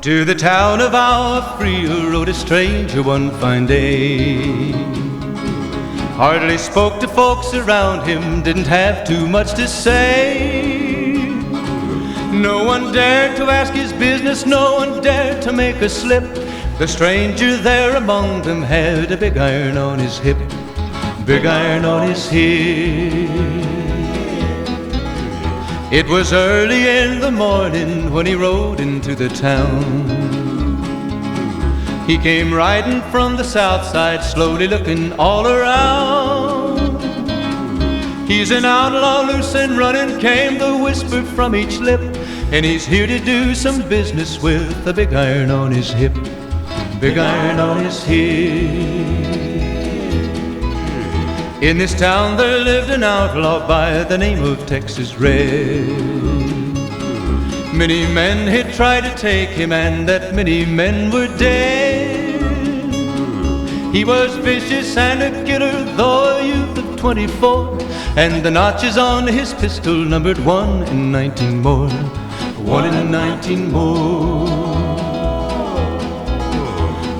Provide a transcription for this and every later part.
To the town of our Frio rode a stranger one fine day. Hardly spoke to folks around him, didn't have too much to say. No one dared to ask his business, no one dared to make a slip. The stranger there among them had a big iron on his hip, big iron on his hip. It was early in the morning when he rode into the town. He came riding from the south side, slowly looking all around. He's an outlaw, loose and running, came the whisper from each lip, and he's here to do some business with a big iron on his hip, big iron on his hip. In this town there lived an outlaw by the name of Texas Red. Many men had tried to take him, and that many men were dead. He was vicious and a killer, though a youth of 24, and the notches on his pistol numbered 1 in 19 more, 1 in 19 more.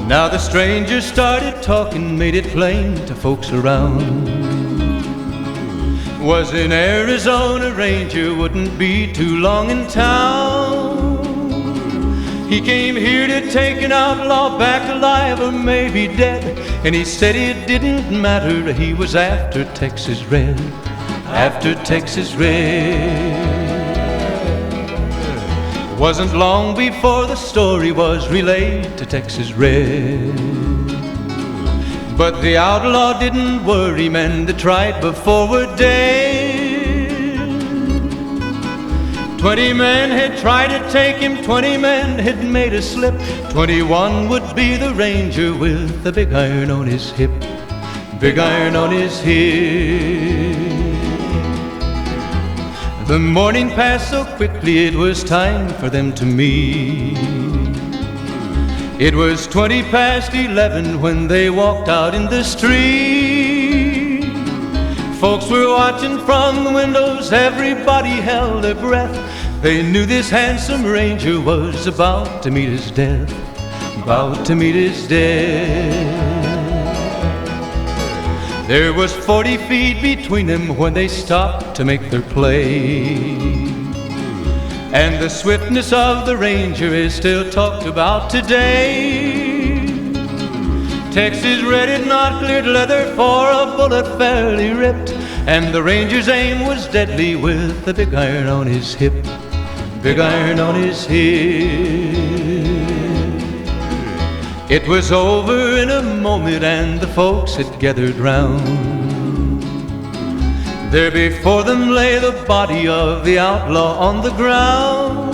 Now the stranger started talking, made it plain to folks around. Was an Arizona ranger, wouldn't be too long in town. He came here to take an outlaw back alive or maybe dead, and he said it didn't matter, he was after Texas Red, after Texas Red. Wasn't long before the story was relayed to Texas Red. But the outlaw didn't worry, men that tried before were dead. 20 men had tried to take him, 20 men had made a slip. 21 would be the ranger with the big iron on his hip, big iron on his hip. The morning passed so quickly, it was time for them to meet. It was 20 past 11 when they walked out in the street. Folks were watching from the windows, everybody held their breath. They knew this handsome ranger was about to meet his death, about to meet his death. There was 40 feet between them when they stopped to make their play. And the swiftness of the ranger is still talked about today. Texas Red had not cleared leather for a bullet fairly ripped, and the ranger's aim was deadly with the big iron on his hip, big iron on his hip. It was over in a moment and the folks had gathered round. There before them lay the body of the outlaw on the ground.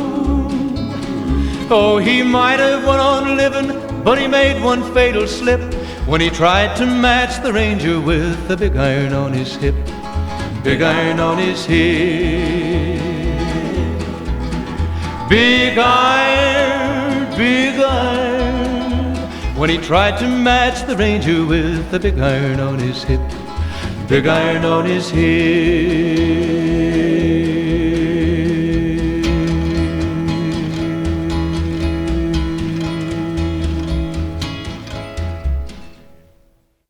Oh, he might have went on living, but he made one fatal slip when he tried to match the ranger with the big iron on his hip, big iron on his hip. Big iron, big iron, when he tried to match the ranger with the big iron on his hip, big iron on his hip.